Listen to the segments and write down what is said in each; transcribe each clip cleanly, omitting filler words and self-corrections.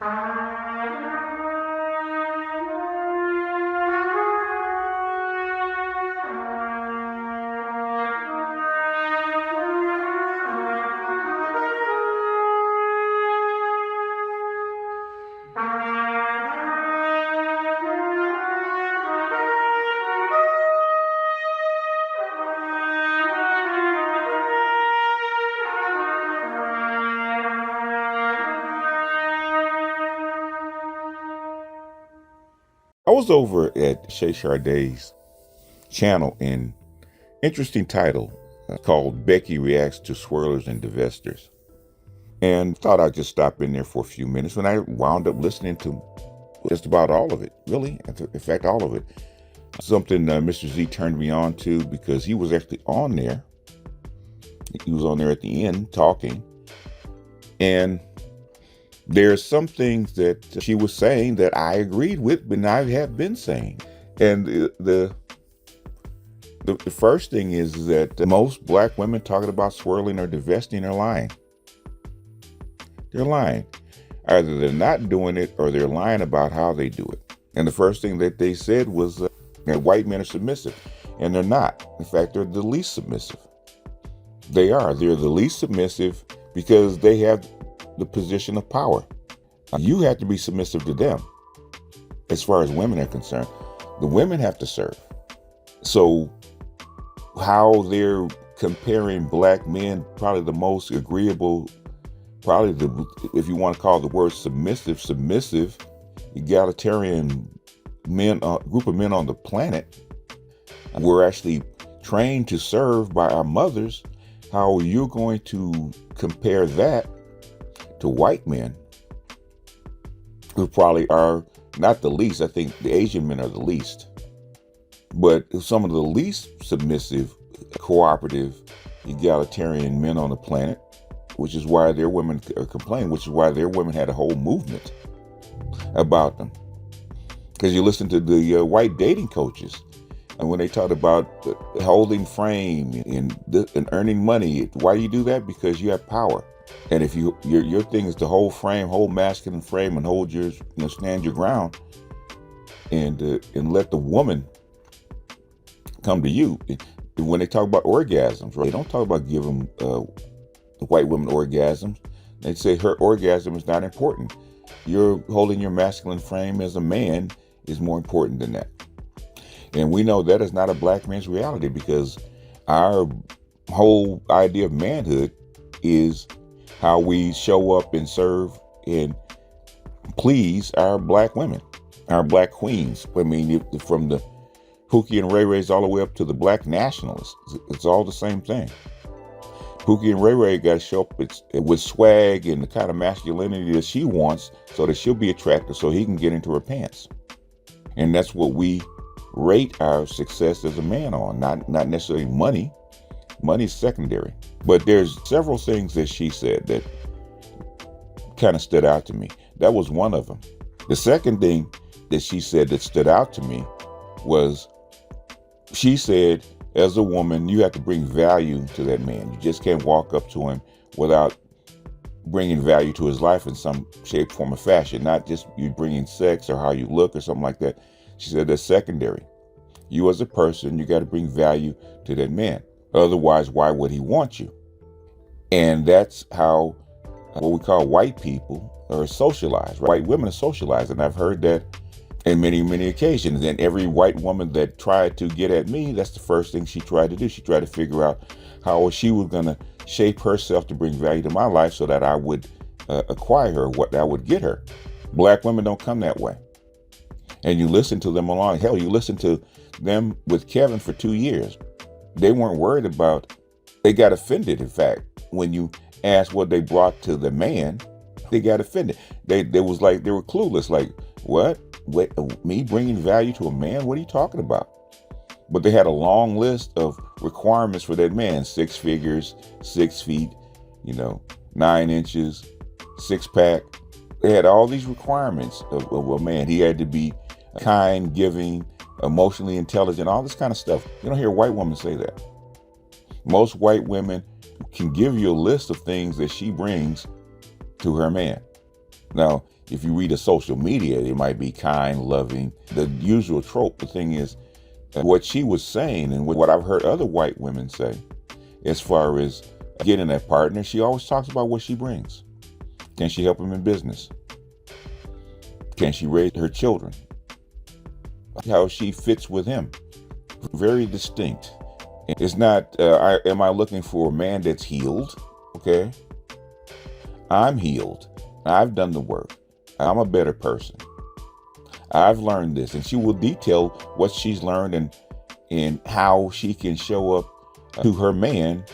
I was over at Chez channel, and interesting title called Becky Reacts to Swirlers and Divestors. And thought I'd just stop in there for a few minutes, and I wound up listening to just about all of it, really. In fact, all of it. Something Mr. Z turned me on to because he was actually on there. He was on there at the end talking. And there's some things that she was saying that I agreed with, but I have been saying. And the first thing is that most black women talking about swirling or divesting are lying. They're lying. Either they're not doing it or they're lying about how they do it. And the first thing that they said was that white men are submissive. And they're not. In fact, they're the least submissive. They are. They're the least submissive because they have the position of power. You have to be submissive to them. As far as women are concerned, the women have to serve. So how they're comparing black men, probably the most agreeable, if you want to call the word submissive, egalitarian men, group of men on the planet, we're actually trained to serve by our mothers. How are you going to compare that to white men who probably are not the least? I think the Asian men are the least, but some of the least submissive, cooperative, egalitarian men on the planet, which is why their women are complaining, which is why their women had a whole movement about them. Because you listen to the white dating coaches, and when they talk about holding frame and earning money, why do you do that? Because you have power. And if your thing is to hold frame, hold masculine frame, and hold your, stand your ground, and let the woman come to you. When they talk about orgasms, right? They don't talk about giving white women orgasms. They say her orgasm is not important. You're holding your masculine frame as a man is more important than that. And we know that is not a black man's reality, because our whole idea of manhood is how we show up and serve and please our black women, our black queens. I mean, from the Pookie and Ray Rays all the way up to the black nationalists, it's all the same thing. Pookie and Ray Ray got to show up with swag and the kind of masculinity that she wants so that she'll be attractive so he can get into her pants. And that's what we rate our success as a man on, not necessarily money. Money's secondary. But there's several things that she said that kind of stood out to me. That was one of them. The second thing that she said that stood out to me was, she said, as a woman, you have to bring value to that man. You just can't walk up to him without bringing value to his life in some shape, form, or fashion. Not just you bringing sex or how you look or something like that. She said that's secondary. You as a person, you got to bring value to that man. Otherwise, why would he want you? And that's how what we call white people are socialized. Right? White women are socialized. And I've heard that in many, many occasions. And every white woman that tried to get at me, that's the first thing she tried to do. She tried to figure out how she was going to shape herself to bring value to my life so that I would acquire her, what I would get her. Black women don't come that way. And you listen to them along. Hell, you listen to them with Kevin for 2 years. They weren't worried about, they got offended, in fact, when you asked what they brought to the man. They got offended. They was like, they were clueless. Like, what? Wait, me bringing value to a man? What are you talking about? But they had a long list of requirements for that man. 6 figures, 6 feet, 9 inches, 6-pack. They had all these requirements of a man. He had to be kind, giving, emotionally intelligent, all this kind of stuff. You don't hear a white woman say that. Most white women can give you a list of things that she brings to her man. Now, If you read the social media, it might be kind, loving, the usual trope. The thing is, what she was saying and what I've heard other white women say, as far as getting that partner, she always talks about what she brings. Can she help him in business? Can she raise her children? How she fits with him. Very distinct. It's not, am I looking for a man that's healed? Okay. I'm healed. I've done the work. I'm a better person. I've learned this. And she will detail what she's learned and how she can show up to her man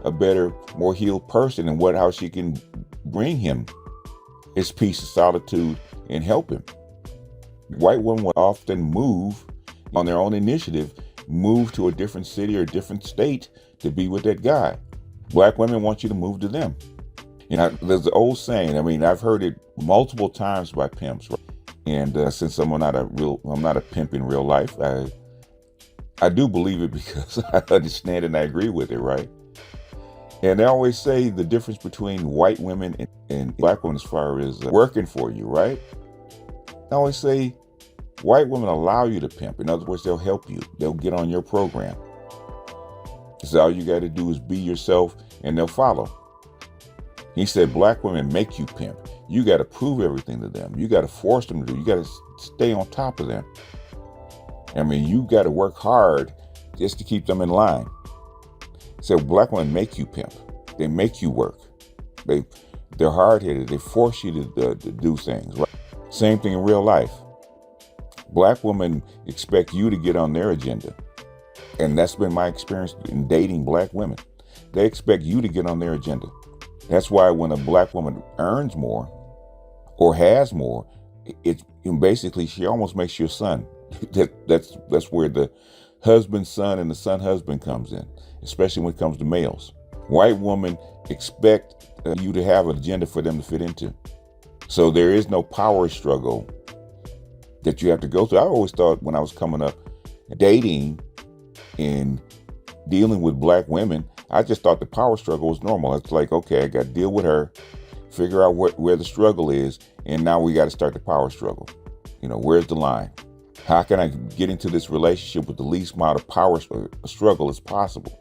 a better, more healed person, and how she can bring him his peace of solitude and help him. White women will often move on their own initiative, move to a different city or a different state to be with that guy. Black women want you to move to them. There's the old saying, I've heard it multiple times by pimps. Right? And since I'm not a pimp in real life, I do believe it because I understand it and I agree with it, right? And they always say the difference between white women and black women as far as working for you, right? I always say white women allow you to pimp. In other words, they'll help you. They'll get on your program. So all you got to do is be yourself and they'll follow. He said black women make you pimp. You got to prove everything to them. You got to force them to do. You got to stay on top of them. You got to work hard just to keep them in line. So black women make you pimp. They make you work. They're hard-headed. They force you to do things. Right? Same thing in real life. Black women expect you to get on their agenda. And that's been my experience in dating black women. They expect you to get on their agenda. That's why when a black woman earns more or has more, basically she almost makes you a son. That's where the husband son and the son husband comes in, especially when it comes to males. White women expect you to have an agenda for them to fit into. So there is no power struggle that you have to go through. I always thought when I was coming up, dating and dealing with black women, I just thought the power struggle was normal. It's like, okay, I got to deal with her, figure out where the struggle is, and now we got to start the power struggle. Where's the line? How can I get into this relationship with the least amount of power struggle as possible?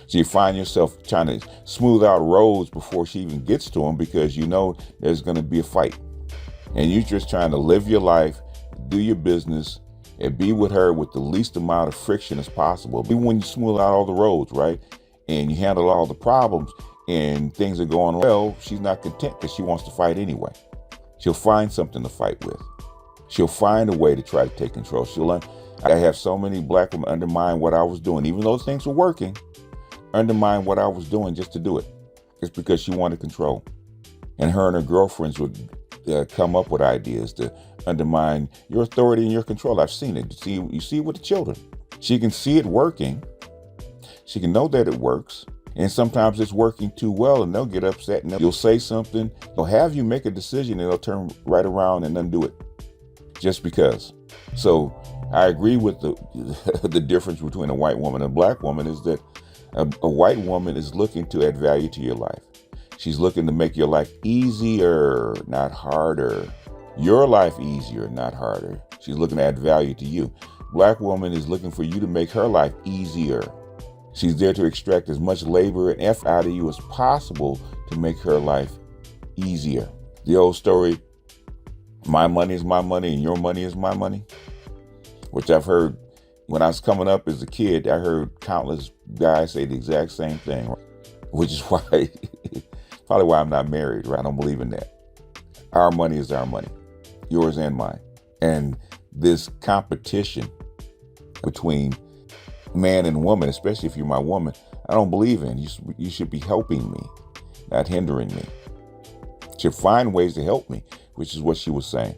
So you find yourself trying to smooth out roads before she even gets to them because there's going to be a fight. And you're just trying to live your life, do your business, and be with her with the least amount of friction as possible. Even when you smooth out all the roads, right? And you handle all the problems and things are going well, she's not content because she wants to fight anyway. She'll find something to fight with. She'll find a way to try to take control. I have so many black women undermine what I was doing, even though things were working, undermine what I was doing just to do it. It's because she wanted control. And her girlfriends would come up with ideas to undermine your authority and your control. I've seen it. You see it with the children. She can see it working. She can know that it works. And sometimes it's working too well and they'll get upset and you'll say something. They'll have you make a decision and they'll turn right around and undo it just because. So I agree with the difference between a white woman and a black woman is that a white woman is looking to add value to your life. She's looking to make your life easier, not harder. Your life easier, not harder. She's looking to add value to you. Black woman is looking for you to make her life easier. She's there to extract as much labor and effort out of you as possible to make her life easier. The old story, my money is my money and your money is my money, which I've heard when I was coming up as a kid. I heard countless guys say the exact same thing, which is why, probably why I'm not married, right? I don't believe in that. Our money is our money, yours and mine. And this competition between man and woman, especially if you're my woman, I don't believe in. You should be helping me, not hindering me. You should find ways to help me, which is what she was saying.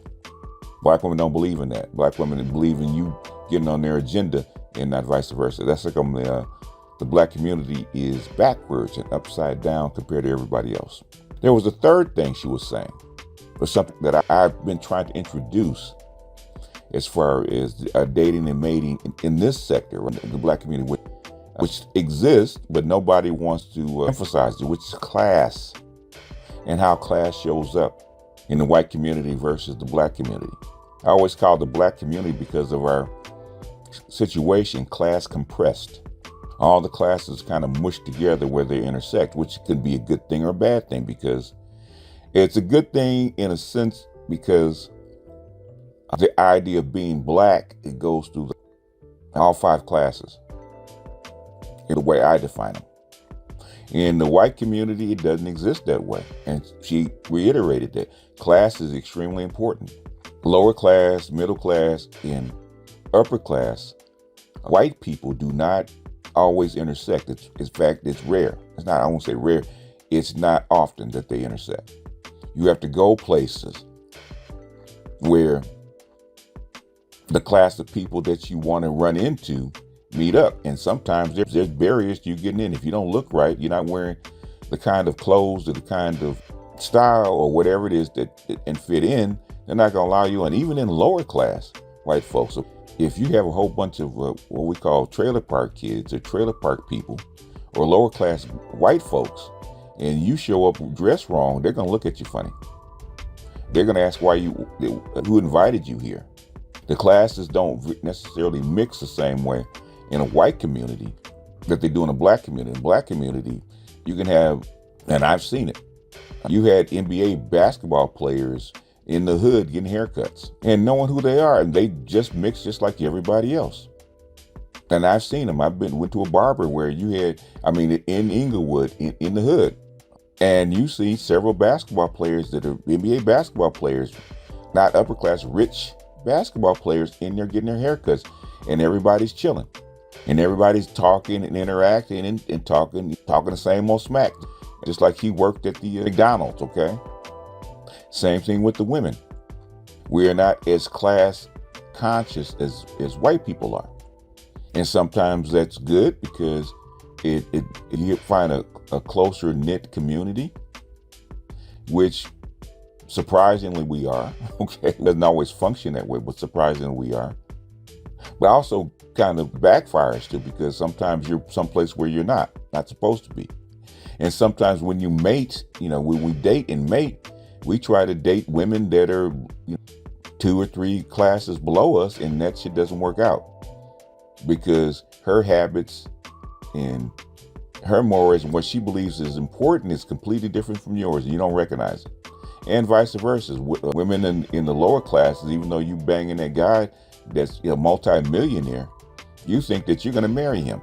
Black women don't believe in that. Black women believe in you getting on their agenda and not vice versa. That's like the black community is backwards and upside down compared to everybody else. There was a third thing she was saying, but something that I've been trying to introduce as far as dating and mating in this sector, in the black community, which exists, but nobody wants to emphasize it, which is class and how class shows up. in the white community versus the black community. I always call the black community, because of our situation, class compressed. All the classes kind of mushed together where they intersect, which could be a good thing or a bad thing, because it's a good thing in a sense because the idea of being black, it goes through all 5 classes in the way I define them. In the white community, it doesn't exist that way. And she reiterated that class is extremely important. Lower class, middle class, and upper class, white people do not always intersect. In fact, it's rare. It's not, I won't say rare, it's not often that they intersect. You have to go places where the class of people that you want to run into meet up. And sometimes there's barriers to you getting in. If you don't look right, you're not wearing the kind of clothes or the kind of style or whatever it is that and fit in, they're not going to allow you in. Even in lower class white folks. So if you have a whole bunch of what we call trailer park kids or trailer park people or lower class white folks, and you show up dressed wrong, they're going to look at you funny. They're going to ask who invited you here. The classes don't necessarily mix the same way in a white community that they do in a black community. In black community, you can have, and I've seen it, you had NBA basketball players in the hood getting haircuts and knowing who they are, and they just mix just like everybody else. And I've seen them. Went to a barber where you had, in Inglewood, in the hood, and you see several basketball players that are NBA basketball players, not upper class, rich basketball players in there getting their haircuts, and everybody's chilling. And everybody's talking and interacting and talking the same old smack, just like he worked at the McDonald's, okay? Same thing with the women. We are not as class conscious as white people are. And sometimes that's good because you find a closer knit community, which surprisingly we are, okay? It doesn't always function that way, but surprisingly we are. But also kind of backfires too, because sometimes you're someplace where you're not supposed to be. And sometimes when you mate, when we date and mate, we try to date women that are 2 or 3 classes below us, and that shit doesn't work out because her habits and her mores and what she believes is important is completely different from yours, and you don't recognize it. And vice versa. Women in the lower classes, even though you banging that guy that's a multi-millionaire, you think that you're going to marry him.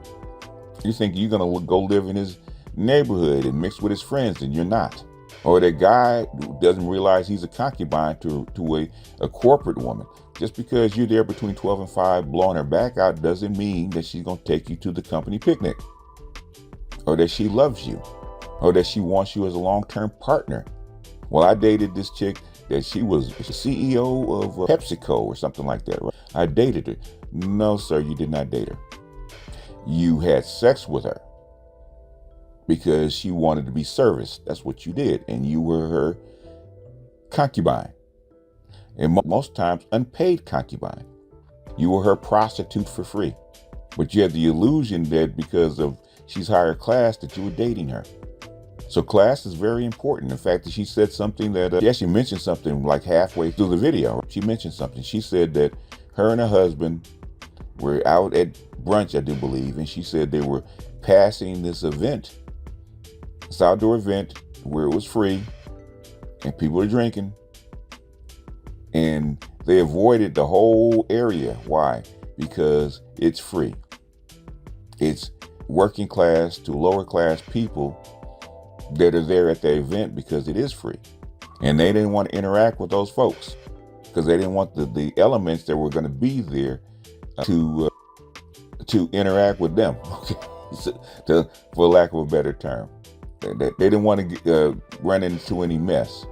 You think you're going to go live in his neighborhood and mix with his friends, and you're not. Or that guy doesn't realize he's a concubine to a corporate woman. Just because you're there between 12 and 5 blowing her back out doesn't mean that she's going to take you to the company picnic, or that she loves you, or that she wants you as a long-term partner. Well, I dated this chick that she was the CEO of PepsiCo or something like that, right? I dated her. No, sir, you did not date her. You had sex with her because she wanted to be serviced. That's what you did. And you were her concubine. And most times, unpaid concubine. You were her prostitute for free. But you had the illusion that because of she's higher class that you were dating her. So class is very important. In fact, she said something that, she actually mentioned something like halfway through the video. She mentioned something. She said that her and her husband were out at brunch, I do believe, and she said they were passing this event, this outdoor event where it was free and people are drinking, and they avoided the whole area. Why? Because it's free. It's working class to lower class people that are there at the event because it is free. And they didn't want to interact with those folks because they didn't want the elements that were going to be there to interact with them, okay? For lack of a better term. They didn't want to run into any mess.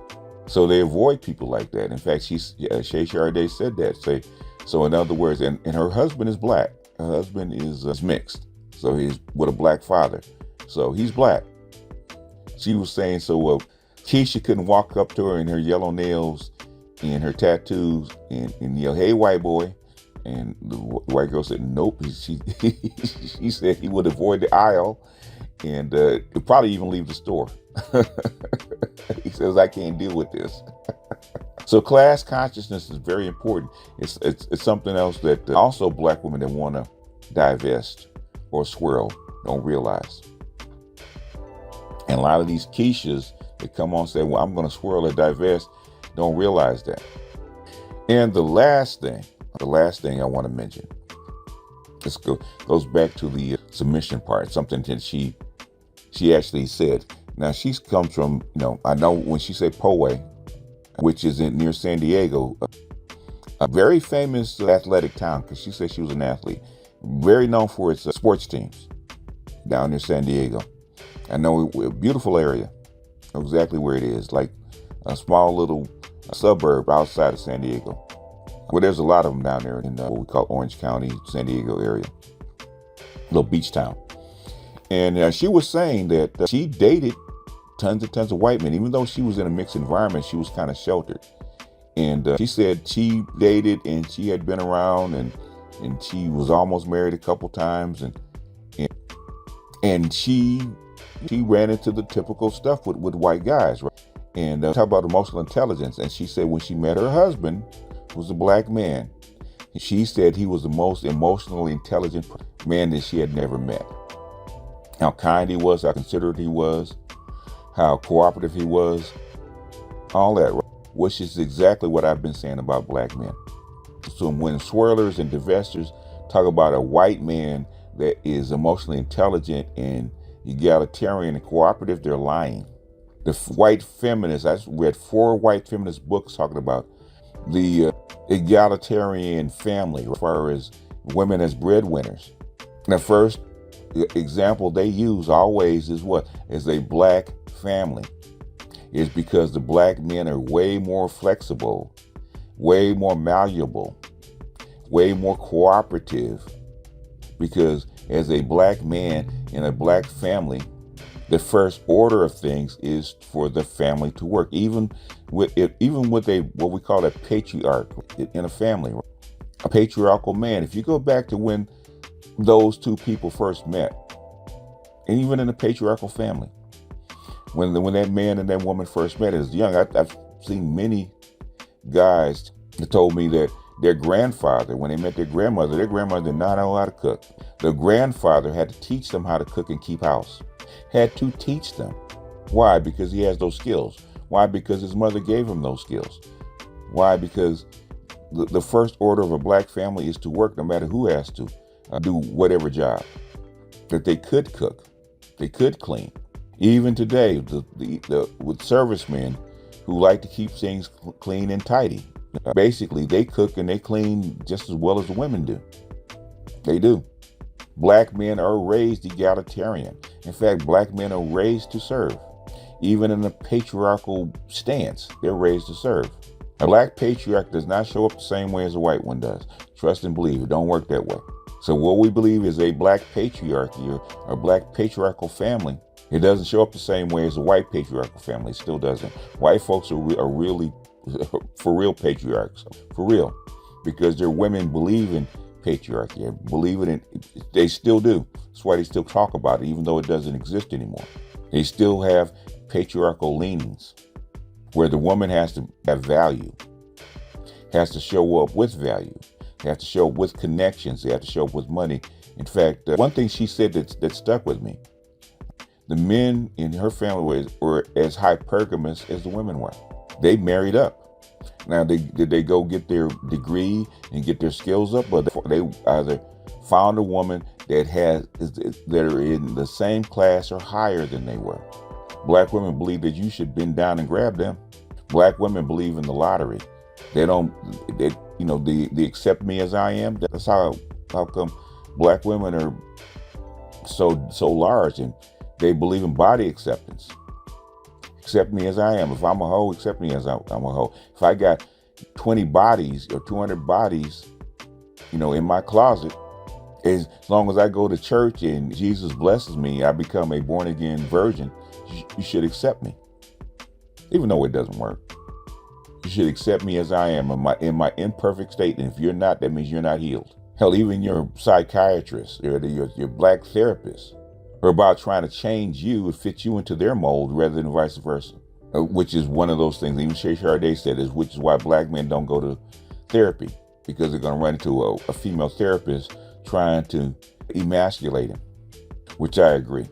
So they avoid people like that. In fact, Chez said that. So in other words, and her husband is black. Her husband is mixed. So he's with a black father. So he's black. She was saying, Keisha couldn't walk up to her in her yellow nails and her tattoos and yell, "Hey, white boy." And the white girl said, nope. She said he would avoid the aisle and probably even leave the store. He says, I can't deal with this. So class consciousness is very important. It's something else that also black women that want to divest or swirl don't realize. And a lot of these Keishas that come on and say, well, I'm going to swirl or divest, don't realize that. And the last thing I want to mention, this goes back to the submission part, something that she actually said. Now, she comes from, I know when she said Poway, which is near San Diego, a very famous athletic town, because she said she was an athlete, very known for its sports teams down near San Diego. I know a beautiful area, know exactly where it is, like a small little suburb outside of San Diego. Well, there's a lot of them down there in what we call Orange County, San Diego area, little beach town. And she was saying that she dated tons of white men. Even though she was in a mixed environment, she was kind of sheltered. And she said she dated and she had been around and she was almost married a couple times. And she ran into the typical stuff with white guys, right? And talk about emotional intelligence. And she said when she met her husband, who was a black man, she said he was the most emotionally intelligent man that she had never met. How kind he was, how considerate he was, how cooperative he was, all that, right? Which is exactly what I've been saying about black men. So when swirlers and divestors talk about a white man that is emotionally intelligent and egalitarian and cooperative, they're lying. The white feminists, I read 4 white feminist books talking about the egalitarian family as far as women as breadwinners. And the first example they use always is what? Is a black family. Is because the black men are way more flexible, way more malleable, way more cooperative. Because as a black man in a black family, the first order of things is for the family to work. Even with what we call a patriarch in a family, a patriarchal man. If you go back to when those two people first met, and even in a patriarchal family, when that man and that woman first met as young, I've seen many guys that told me that their grandfather, when they met their grandmother did not know how to cook. The grandfather had to teach them how to cook and keep house. Had to teach them. Why? Because he has those skills. Why? Because his mother gave him those skills. Why? Because the first order of a black family is to work no matter who has to do whatever job. That they could cook, they could clean. Even today, with servicemen who like to keep things clean and tidy. Basically, they cook and they clean just as well as the women do. They do. Black men are raised egalitarian. In fact, black men are raised to serve. Even in a patriarchal stance, they're raised to serve. A black patriarch does not show up the same way as a white one does. Trust and believe, it don't work that way. So what we believe is a black patriarchy or a black patriarchal family. It doesn't show up the same way as a white patriarchal family. It still doesn't. White folks are really, for real patriarchs. For real. Because their women believe in patriarchy. Believe it. They still do. That's why they still talk about it, even though it doesn't exist anymore. They still have patriarchal leanings where the woman has to have value, has to show up with value, has to show up with connections, they have to show up with money. In fact, one thing she said that stuck with me, the men in her family were as hypergamous as the women were. They married up. Now, did they go get their degree and get their skills up, but they either found a woman that are in the same class or higher than they were. Black women believe that you should bend down and grab them. Black women believe in the lottery. They accept me as I am. That's how come black women are so large, and they believe in body acceptance. Accept me as I am. If I'm a hoe, accept me as I'm a hoe. If I got 20 bodies or 200 bodies, in my closet, as long as I go to church and Jesus blesses me, I become a born again virgin, you should accept me. Even though it doesn't work. You should accept me as I am in my imperfect state. And if you're not, that means you're not healed. Hell, even your psychiatrist or your black therapist, or about trying to change you and fit you into their mold rather than vice versa. Which is one of those things, even Chez said, which is why black men don't go to therapy, because they're going to run into a female therapist trying to emasculate him, which I agree,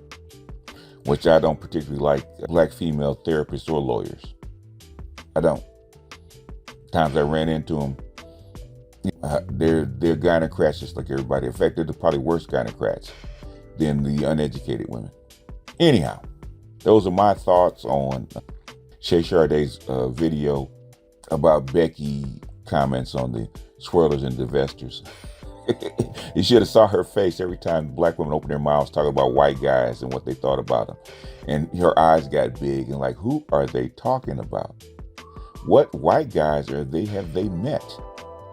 which I don't particularly like black female therapists or lawyers. I don't. Times I ran into them, they're gynocrats just like everybody. In fact, they're probably worse gynocrats than the uneducated women. Anyhow, those are my thoughts on Chez video about Becky comments on the Swirlers and divestors. You should have saw her face every time black women open their mouths talking about white guys and what they thought about them. And her eyes got big and like, who are they talking about? What white guys have they met?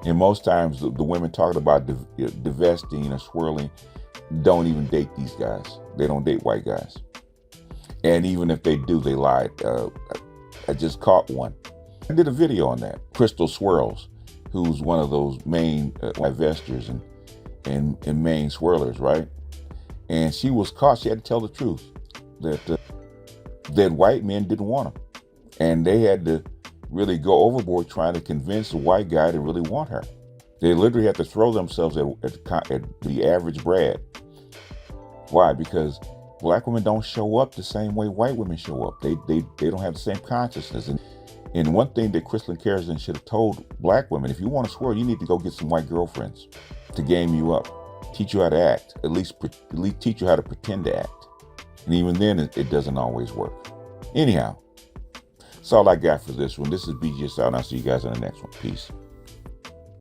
And most times the women talking about divesting or swirling don't even date these guys. They don't date white guys. And even if they do, they lied. I just caught one. I did a video on that. Crystal Swirls, who's one of those main investors and main swirlers, right? And she was caught. She had to tell the truth that white men didn't want her, and they had to really go overboard trying to convince a white guy to really want her. They literally had to throw themselves at the average Brad. Why? Because black women don't show up the same way white women show up. They don't have the same consciousness. And one thing that Crystal Carrison should have told black women, if you want to swirl, you need to go get some white girlfriends to game you up, teach you how to act, at least teach you how to pretend to act. And even then, it doesn't always work. Anyhow, that's all I got for this one. This is BGS out, and I'll see you guys on the next one. Peace.